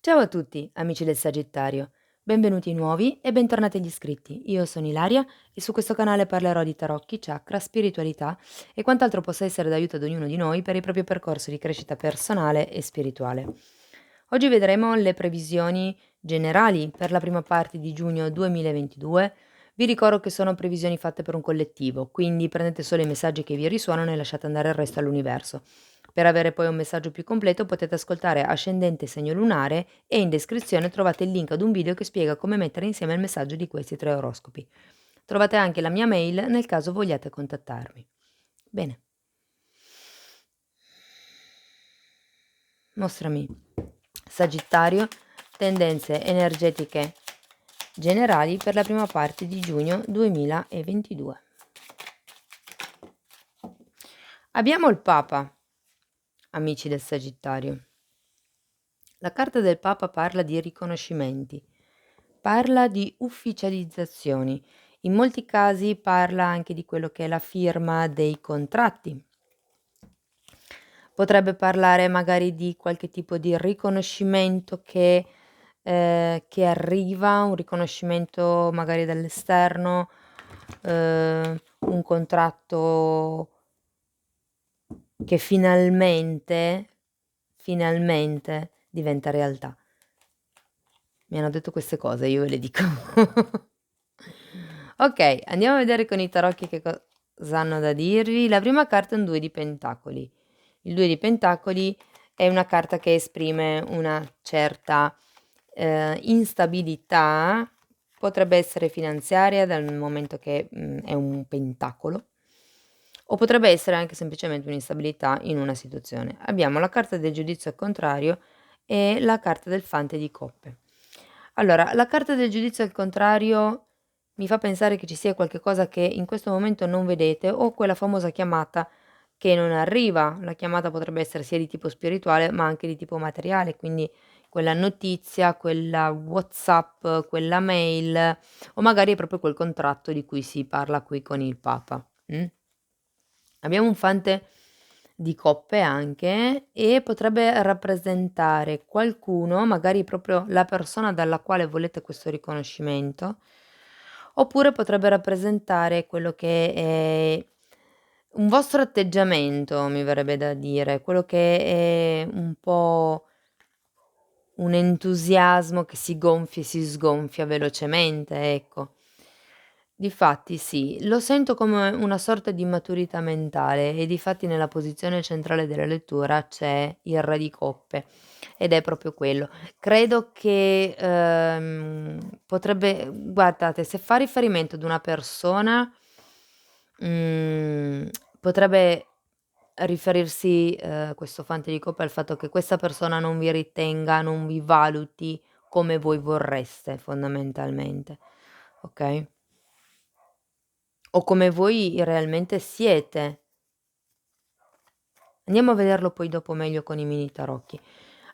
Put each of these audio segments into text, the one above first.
Ciao a tutti, amici del Sagittario. Benvenuti nuovi e bentornati agli iscritti. Io sono Ilaria e su questo canale parlerò di tarocchi, chakra, spiritualità e quant'altro possa essere d'aiuto ad ognuno di noi per il proprio percorso di crescita personale e spirituale. Oggi vedremo le previsioni generali per la prima parte di giugno 2022. Vi ricordo che sono previsioni fatte per un collettivo, quindi prendete solo i messaggi che vi risuonano e lasciate andare il resto all'universo. Per avere poi un messaggio più completo potete ascoltare Ascendente Segno Lunare e in descrizione trovate il link ad un video che spiega come mettere insieme il messaggio di questi tre oroscopi. Trovate anche la mia mail nel caso vogliate contattarmi. Bene, mostrami Sagittario, tendenze energetiche generali per la prima parte di giugno 2022. Abbiamo il Papa, amici del Sagittario. La carta del Papa parla di riconoscimenti, parla di ufficializzazioni, in molti casi parla anche di quello che è la firma dei contratti. Potrebbe parlare magari di qualche tipo di riconoscimento che arriva, un riconoscimento magari dall'esterno, un contratto che finalmente diventa realtà. Mi hanno detto queste cose, io ve le dico. Ok, andiamo a vedere con i tarocchi che cosa hanno da dirvi. La prima carta è un 2 di pentacoli. Il 2 di pentacoli è una carta che esprime una certa instabilità, potrebbe essere finanziaria dal momento che è un pentacolo, o potrebbe essere anche semplicemente un'instabilità in una situazione. Abbiamo la carta del giudizio al contrario e la carta del fante di coppe. Allora, la carta del giudizio al contrario mi fa pensare che ci sia qualche cosa che in questo momento non vedete o quella famosa chiamata che non arriva. La chiamata potrebbe essere sia di tipo spirituale ma anche di tipo materiale, quindi quella notizia, quella WhatsApp, quella mail o magari è proprio quel contratto di cui si parla qui con il Papa. Abbiamo un fante di coppe anche e potrebbe rappresentare qualcuno, magari proprio la persona dalla quale volete questo riconoscimento, oppure potrebbe rappresentare quello che è un vostro atteggiamento, mi verrebbe da dire, quello che è un po' un entusiasmo che si gonfia e si sgonfia velocemente, ecco. Difatti sì, lo sento come una sorta di maturità mentale e difatti nella posizione centrale della lettura c'è il re di coppe ed è proprio quello. Credo che potrebbe, guardate, se fa riferimento ad una persona, mhmm, potrebbe riferirsi, questo fante di coppe al fatto che questa persona non vi ritenga, non vi valuti come voi vorreste fondamentalmente, okay? O come voi realmente siete. Andiamo a vederlo poi dopo meglio con i mini tarocchi.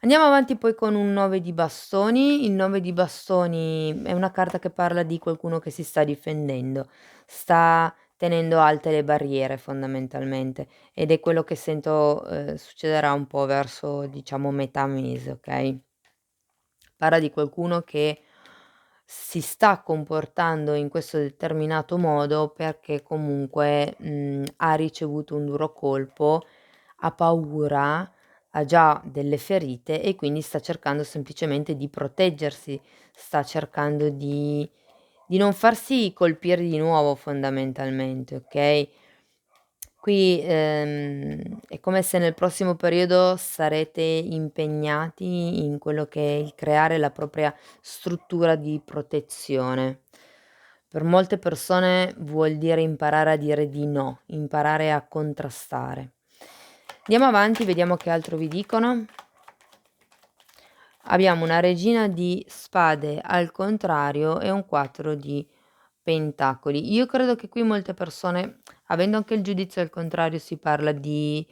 Andiamo avanti poi con un 9 di bastoni. Il 9 di bastoni è una carta che parla di qualcuno che si sta difendendo, sta tenendo alte le barriere fondamentalmente ed è quello che sento, succederà un po' verso, diciamo, metà mese, okay? Parla di qualcuno che si sta comportando in questo determinato modo perché comunque, ha ricevuto un duro colpo, ha paura, ha già delle ferite e quindi sta cercando semplicemente di proteggersi, sta cercando di non farsi colpire di nuovo fondamentalmente, okay? Qui, è come se nel prossimo periodo sarete impegnati in quello che è il creare la propria struttura di protezione. Per molte persone vuol dire imparare a dire di no, imparare a contrastare. Andiamo avanti, vediamo che altro vi dicono. Abbiamo una regina di spade al contrario e un 4 di pentacoli. Io credo che qui molte persone, avendo anche il giudizio al contrario, si parla di,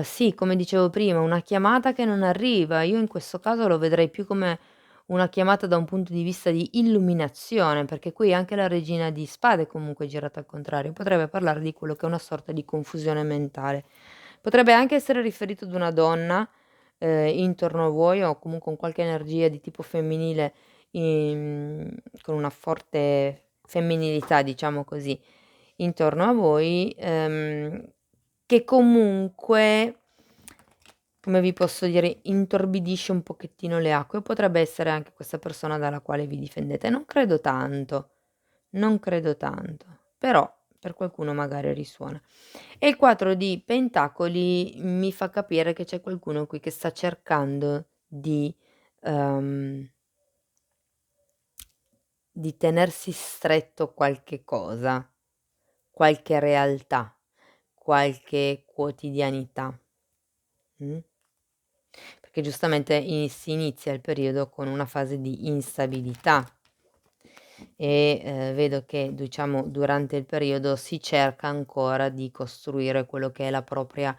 sì, come dicevo prima, una chiamata che non arriva. Io in questo caso lo vedrei più come una chiamata da un punto di vista di illuminazione, perché qui anche la regina di spade comunque girata al contrario. Potrebbe parlare di quello che è una sorta di confusione mentale. Potrebbe anche essere riferito ad una donna intorno a voi o comunque un qualche energia di tipo femminile, con una forte femminilità, diciamo così, intorno a voi, che comunque, come vi posso dire, intorbidisce un pochettino le acque. Potrebbe essere anche questa persona dalla quale vi difendete. Non credo tanto, non credo tanto, però per qualcuno magari risuona. E il 4 di pentacoli mi fa capire che c'è qualcuno qui che sta cercando ehm, di tenersi stretto qualche cosa, qualche realtà, qualche quotidianità. Perché giustamente si inizia il periodo con una fase di instabilità e, vedo che, diciamo, durante il periodo si cerca ancora di costruire quello che è la propria,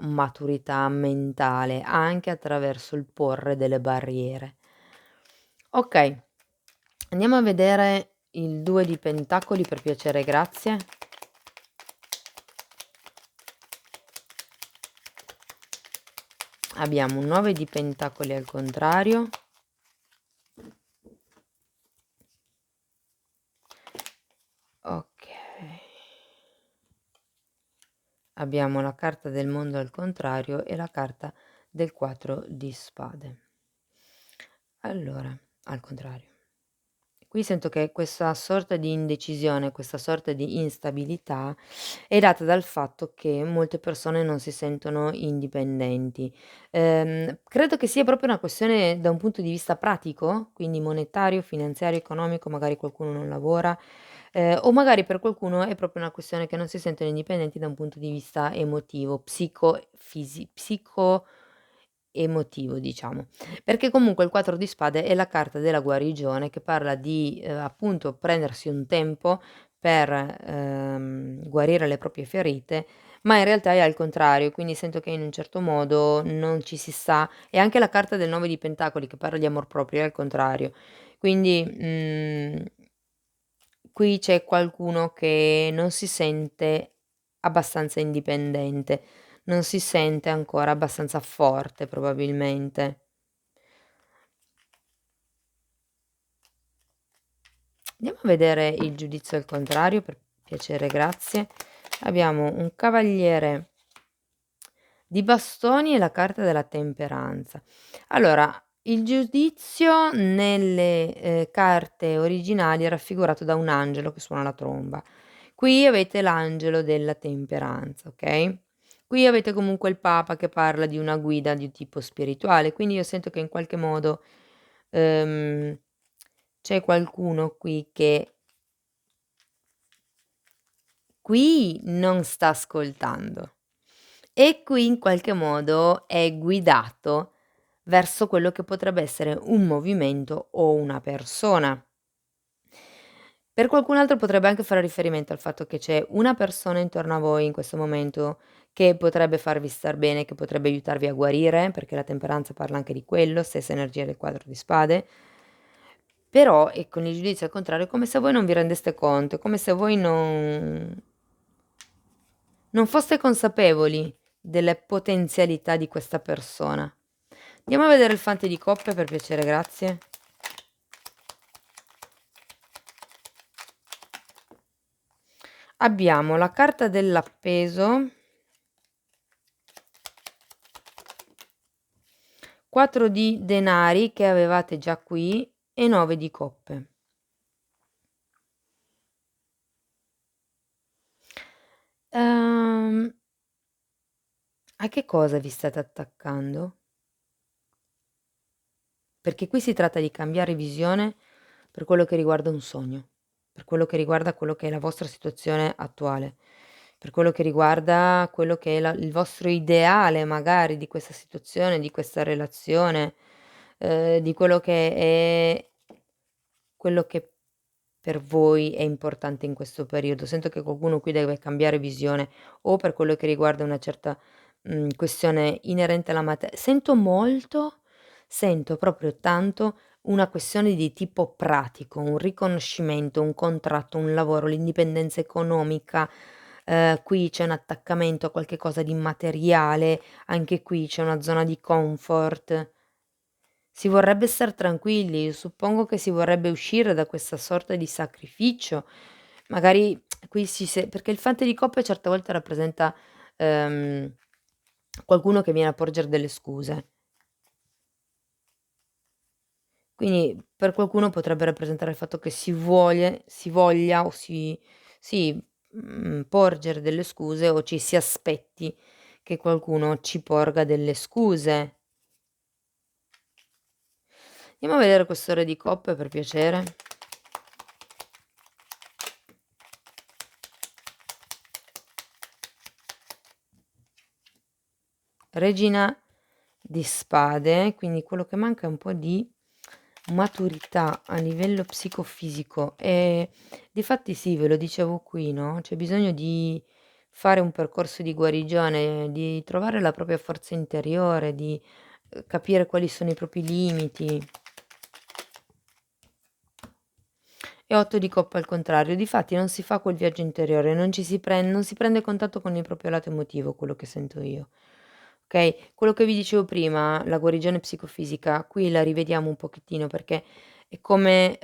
maturità mentale, anche attraverso il porre delle barriere. Okay, andiamo a vedere il 2 di pentacoli per piacere, grazie. Abbiamo un 9 di pentacoli al contrario. Okay. Abbiamo la carta del mondo al contrario e la carta del 4 di spade. Allora, al contrario. Qui sento che questa sorta di indecisione, questa sorta di instabilità è data dal fatto che molte persone non si sentono indipendenti. Credo che sia proprio una questione da un punto di vista pratico, quindi monetario, finanziario, economico, magari qualcuno non lavora, o magari per qualcuno è proprio una questione che non si sentono indipendenti da un punto di vista emotivo, psico-emotivo diciamo. Perché comunque il 4 di spade è la carta della guarigione che parla di, appunto prendersi un tempo per, guarire le proprie ferite, ma in realtà è al contrario, quindi sento che in un certo modo non ci si sta e anche la carta del 9 di pentacoli che parla di amor proprio è al contrario. Quindi, qui c'è qualcuno che non si sente abbastanza indipendente, non si sente ancora abbastanza forte probabilmente. Andiamo a vedere il giudizio al contrario, per piacere, grazie. Abbiamo un cavaliere di bastoni e la carta della temperanza. Allora, il giudizio nelle, carte originali è raffigurato da un angelo che suona la tromba. Qui avete l'angelo della temperanza, okay, qui avete comunque il papa che parla di una guida di tipo spirituale, quindi io sento che in qualche modo, ehm, c'è qualcuno qui non sta ascoltando e qui in qualche modo è guidato verso quello che potrebbe essere un movimento o una persona. Per qualcun altro potrebbe anche fare riferimento al fatto che c'è una persona intorno a voi in questo momento che potrebbe farvi star bene, che potrebbe aiutarvi a guarire, perché la temperanza parla anche di quello, stessa energia del quadro di spade. Però, e con il giudizio al contrario, è come se voi non vi rendeste conto, è come se voi non foste consapevoli delle potenzialità di questa persona. Andiamo a vedere il fante di coppe per piacere, grazie. Abbiamo la carta dell'appeso, 4 di denari che avevate già qui e 9 di coppe. Ehm, a che cosa vi state attaccando? Perché qui si tratta di cambiare visione per quello che riguarda un sogno, per quello che riguarda quello che è la vostra situazione attuale, per quello che riguarda quello che è il vostro ideale magari di questa situazione, di questa relazione, di quello che per voi è importante in questo periodo. Sento che qualcuno qui deve cambiare visione o per quello che riguarda una certa, questione inerente alla sento proprio tanto una questione di tipo pratico, un riconoscimento, un contratto, un lavoro, l'indipendenza economica, qui c'è un attaccamento a qualche cosa di materiale, anche qui c'è una zona di comfort. Si vorrebbe star tranquilli, suppongo che si vorrebbe uscire da questa sorta di sacrificio. Magari qui perché il fante di coppe certe volte rappresenta, ehm, qualcuno che viene a porger delle scuse. Quindi per qualcuno potrebbe rappresentare il fatto che si voglia o sì, porgere delle scuse o ci si aspetti che qualcuno ci porga delle scuse. Andiamo a vedere questo re di coppe per piacere. Regina di spade, quindi quello che manca è un po' di maturità a livello psicofisico e difatti sì, ve lo dicevo qui, no, c'è bisogno di fare un percorso di guarigione, di trovare la propria forza interiore, di, capire quali sono i propri limiti. E 8 di coppa al contrario, difatti non si fa quel viaggio interiore, non si prende contatto con il proprio lato emotivo, quello che sento io. Okay? Quello che vi dicevo prima, la guarigione psicofisica, qui la rivediamo un pochettino perché è come,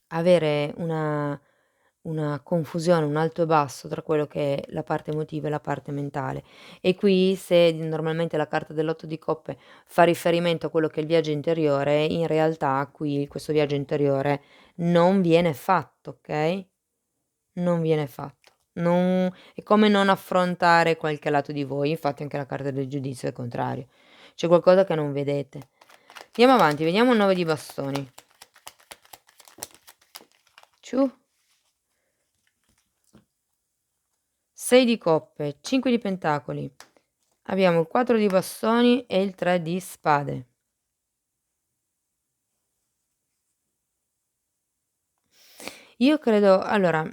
avere una confusione, un alto e basso tra quello che è la parte emotiva e la parte mentale. E qui se normalmente la carta dell'8 di coppe fa riferimento a quello che è il viaggio interiore, in realtà qui questo viaggio interiore non viene fatto, okay, non viene fatto. Non è come non affrontare qualche lato di voi, infatti anche la carta del giudizio è il contrario. C'è qualcosa che non vedete. Andiamo avanti, vediamo il 9 di bastoni. Ciù. 6 di coppe, 5 di pentacoli. Abbiamo il 4 di bastoni e il 3 di spade. Io credo allora,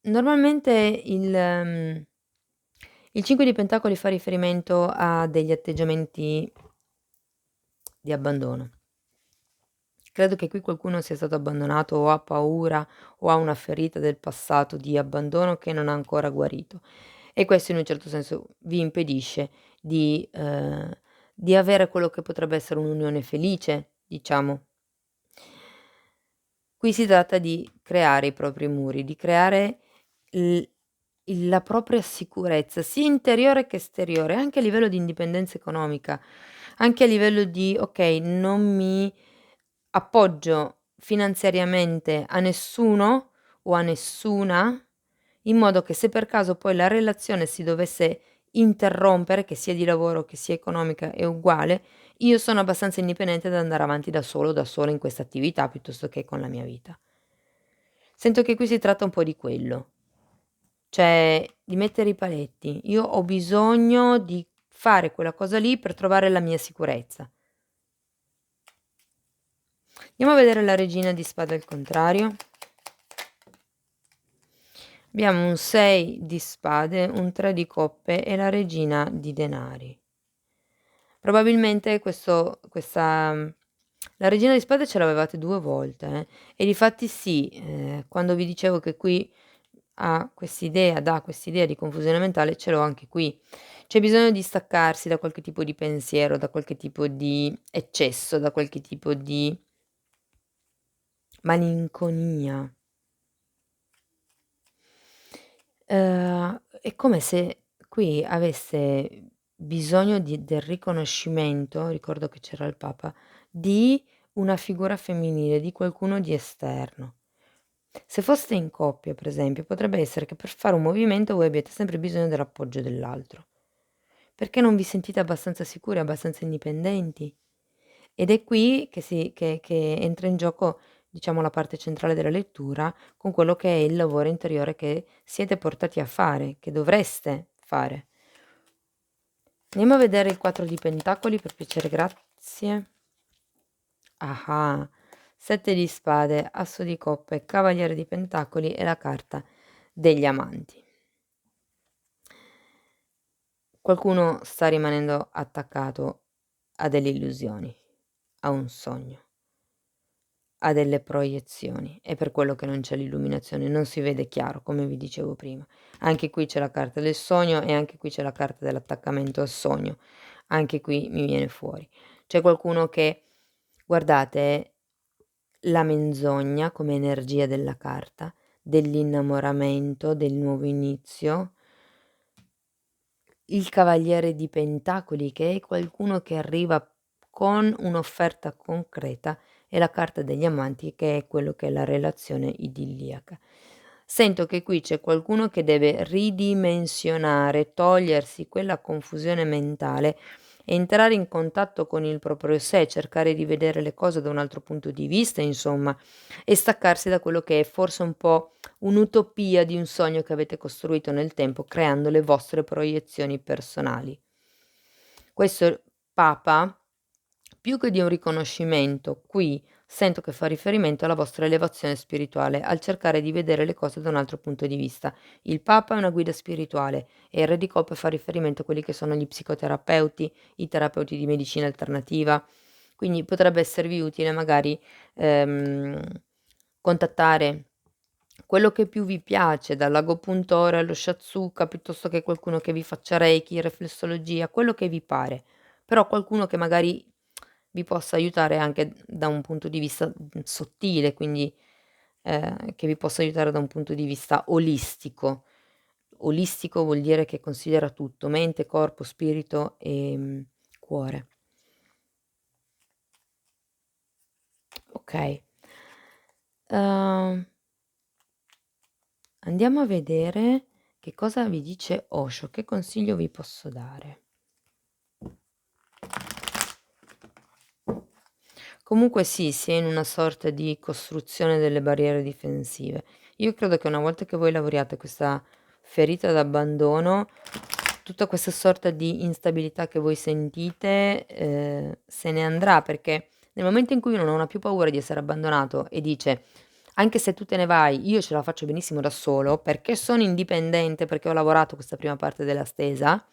normalmente il 5 di pentacoli fa riferimento a degli atteggiamenti di abbandono. Credo che qui qualcuno sia stato abbandonato o ha paura o ha una ferita del passato di abbandono che non ha ancora guarito e questo in un certo senso vi impedisce di avere quello che potrebbe essere un'unione felice, diciamo. Qui si tratta di creare i propri muri, di creare l la propria sicurezza, sia interiore che esteriore, anche a livello di indipendenza economica, anche a livello di: "Okay, non mi appoggio finanziariamente a nessuno o a nessuna, in modo che se per caso poi la relazione si dovesse interrompere, che sia di lavoro che sia economica è uguale, io sono abbastanza indipendente da andare avanti da solo o da sola in questa attività piuttosto che con la mia vita." Sento che qui si tratta un po' di quello, cioè di mettere i paletti. Io ho bisogno di fare quella cosa lì per trovare la mia sicurezza. Andiamo a vedere la regina di spade al contrario. Abbiamo un 6 di spade, un 3 di coppe e la regina di denari. Probabilmente la regina di spade ce l'avevate 2 volte, e difatti sì, quando vi dicevo che qui dà quest'idea di confusione mentale, ce l'ho anche qui. C'è bisogno di staccarsi da qualche tipo di pensiero, da qualche tipo di eccesso, da qualche tipo di malinconia. È come se qui avesse bisogno del riconoscimento, ricordo che c'era il Papa, di una figura femminile, di qualcuno di esterno. Se foste in coppia, per esempio, potrebbe essere che per fare un movimento voi abbiate sempre bisogno dell'appoggio dell'altro, perché non vi sentite abbastanza sicuri, abbastanza indipendenti. Ed è qui che entra in gioco, diciamo, la parte centrale della lettura, con quello che è il lavoro interiore che siete portati a fare, che dovreste fare. Andiamo a vedere il 4 di pentacoli, per piacere, grazie. Ah-ah, 7 di spade, asso di coppe, cavaliere di pentacoli e la carta degli amanti. Qualcuno sta rimanendo attaccato a delle illusioni, a un sogno, ha delle proiezioni, è per quello che non c'è l'illuminazione, non si vede chiaro, come vi dicevo prima. Anche qui c'è la carta del sogno e anche qui c'è la carta dell'attaccamento al sogno. Anche qui mi viene fuori. C'è qualcuno che guardate, la menzogna come energia della carta, dell'innamoramento, del nuovo inizio, il cavaliere di pentacoli che è qualcuno che arriva con un'offerta concreta e la carta degli amanti che è quello che è la relazione idilliaca. Sento che qui c'è qualcuno che deve ridimensionare, togliersi quella confusione mentale, entrare in contatto con il proprio sé, cercare di vedere le cose da un altro punto di vista, insomma, e staccarsi da quello che è forse un po' un'utopia di un sogno che avete costruito nel tempo, creando le vostre proiezioni personali. Questo Papa, più che di un riconoscimento, qui sento che fa riferimento alla vostra elevazione spirituale, al cercare di vedere le cose da un altro punto di vista. Il Papa è una guida spirituale e il Re di Coppe fa riferimento a quelli che sono gli psicoterapeuti, i terapeuti di medicina alternativa. Quindi potrebbe esservi utile magari contattare quello che più vi piace, dall'agopuntore allo Shatsuka, piuttosto che qualcuno che vi faccia Reiki, reflessologia, quello che vi pare, però qualcuno che magari vi possa aiutare anche da un punto di vista, sottile, quindi, che vi possa aiutare da un punto di vista olistico. Olistico vuol dire che considera tutto: mente, corpo, spirito, cuore. Okay. Uhm Andiamo a vedere che cosa vi dice Osho, che consiglio vi posso dare. Comunque sì, si è in una sorta di costruzione delle barriere difensive. Io credo che una volta che voi lavoriate questa ferita d'abbandono, tutta questa sorta di instabilità che voi sentite, se ne andrà, perché nel momento in cui uno non ha più paura di essere abbandonato e dice: "Anche se tu te ne vai, io ce la faccio benissimo da solo, perché sono indipendente, perché ho lavorato questa prima parte della stesa",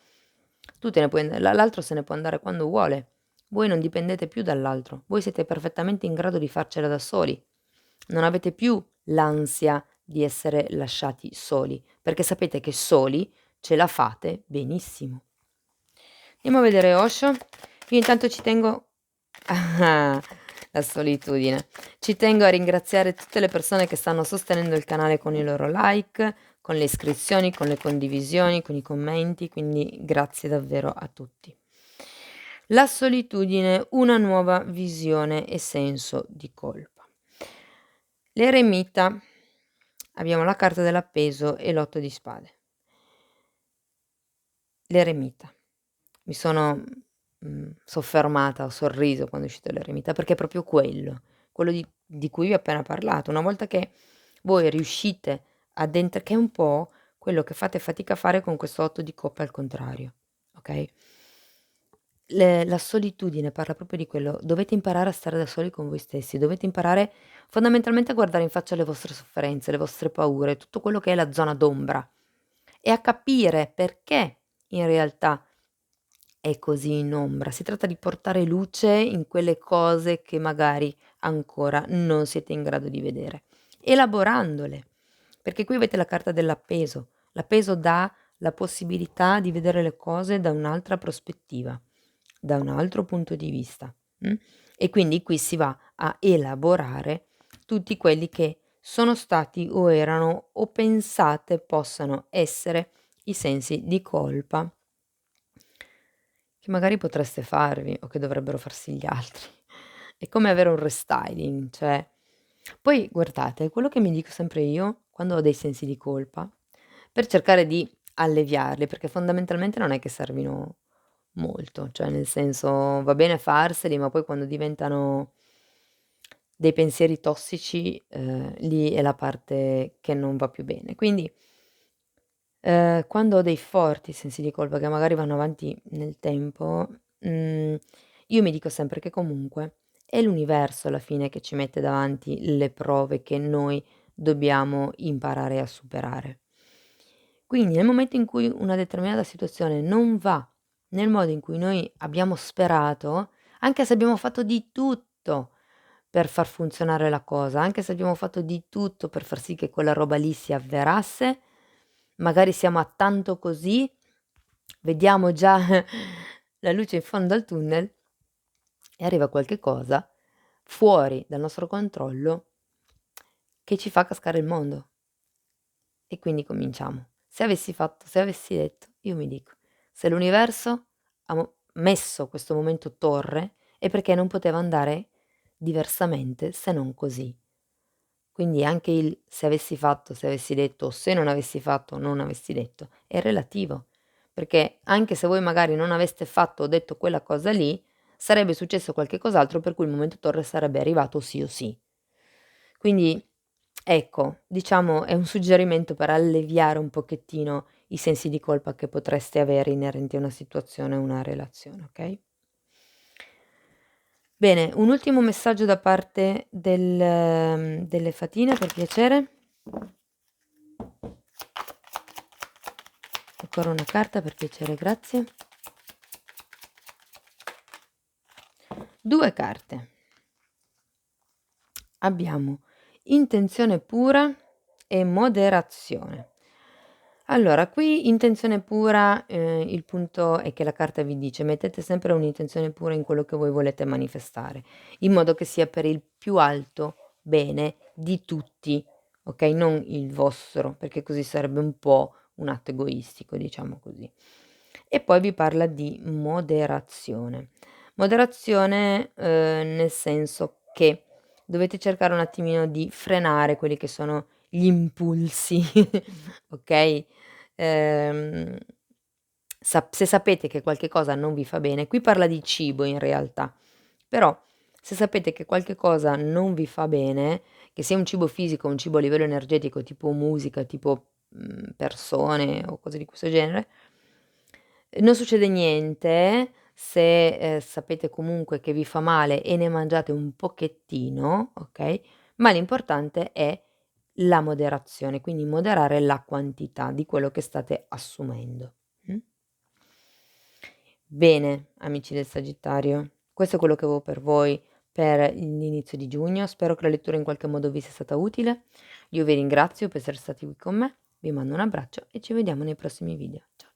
tu te ne puoi l'altro se ne può andare quando vuole. Voi non dipendete più dall'altro, voi siete perfettamente in grado di farcela da soli. Non avete più l'ansia di essere lasciati soli, perché sapete che soli ce la fate benissimo. Andiamo a vedere Osho. Io intanto ci tengo ah, la solitudine. Ci tengo a ringraziare tutte le persone che stanno sostenendo il canale con i loro like, con le iscrizioni, con le condivisioni, con i commenti, quindi grazie davvero a tutti. La solitudine, una nuova visione e senso di colpa. L'eremita, abbiamo la carta dell'appeso e l'8 di spade. L'eremita. Mi sono, soffermata, ho sorriso quando è uscito l'eremita, perché è proprio quello di cui vi ho appena parlato. Una volta che voi riuscite ad che è un po' quello che fate fatica a fare con questo 8 di coppe al contrario, okay? La solitudine parla proprio di quello, dovete imparare a stare da soli con voi stessi, dovete imparare fondamentalmente a guardare in faccia le vostre sofferenze, le vostre paure, tutto quello che è la zona d'ombra e a capire perché in realtà è così in ombra. Si tratta di portare luce in quelle cose che magari ancora non siete in grado di vedere, elaborandole, perché qui avete la carta dell'appeso. L'appeso dà la possibilità di vedere le cose da un'altra prospettiva, da un altro punto di vista, e quindi qui si va a elaborare tutti quelli che sono stati o erano o pensate possano essere i sensi di colpa che magari potreste farvi o che dovrebbero farsi gli altri. È come avere un restyling, cioè poi guardate, quello che mi dico sempre io quando ho dei sensi di colpa, per cercare di alleviarli, perché fondamentalmente non è che servino molto, cioè nel senso va bene farseli, ma poi quando diventano dei pensieri tossici, lì è la parte che non va più bene. Quindi, quando ho dei forti sensi di colpa che magari vanno avanti nel tempo, io mi dico sempre che comunque è l'universo alla fine che ci mette davanti le prove che noi dobbiamo imparare a superare. Quindi nel momento in cui una determinata situazione non va nel modo in cui noi abbiamo sperato, anche se abbiamo fatto di tutto per far funzionare la cosa, anche se abbiamo fatto di tutto per far sì che quella roba lì si avverasse, magari siamo a tanto così, vediamo già la luce in fondo al tunnel e arriva qualche cosa fuori dal nostro controllo che ci fa cascare il mondo. E quindi cominciamo. Se avessi detto, io mi dico, se l'universo ha messo questo momento torre è perché non poteva andare diversamente se non così. Quindi anche il se avessi fatto, se avessi detto, o se non avessi fatto, o non avessi detto, è relativo. Perché anche se voi magari non aveste fatto o detto quella cosa lì, sarebbe successo qualche cos'altro per cui il momento torre sarebbe arrivato sì o sì. Quindi ecco, diciamo è un suggerimento per alleviare un pochettino i sensi di colpa che potreste avere inerenti a una situazione o una relazione, okay? Bene, un ultimo messaggio da parte delle fatine per piacere. Ancora una carta per piacere, grazie. 2 carte. Abbiamo intenzione pura e moderazione. Allora, qui intenzione pura, il punto è che la carta vi dice: mettete sempre un'intenzione pura in quello che voi volete manifestare, in modo che sia per il più alto bene di tutti, okay, non il vostro, perché così sarebbe un po' un atto egoistico, diciamo così. E poi vi parla di moderazione. Moderazione, nel senso che dovete cercare un attimino di frenare quelli che sono gli impulsi, okay? Ehm, se sapete che qualche cosa non vi fa bene, qui parla di cibo in realtà, però se sapete che qualche cosa non vi fa bene, che sia un cibo fisico, un cibo a livello energetico, tipo musica, tipo, persone o cose di questo genere, non succede niente se, sapete comunque che vi fa male e ne mangiate un pochettino, okay, ma l'importante è la moderazione, quindi moderare la quantità di quello che state assumendo. Bene, amici del Sagittario, questo è quello che avevo per voi per l'inizio di giugno. Spero che la lettura in qualche modo vi sia stata utile. Io vi ringrazio per essere stati qui con me, vi mando un abbraccio e ci vediamo nei prossimi video. Ciao.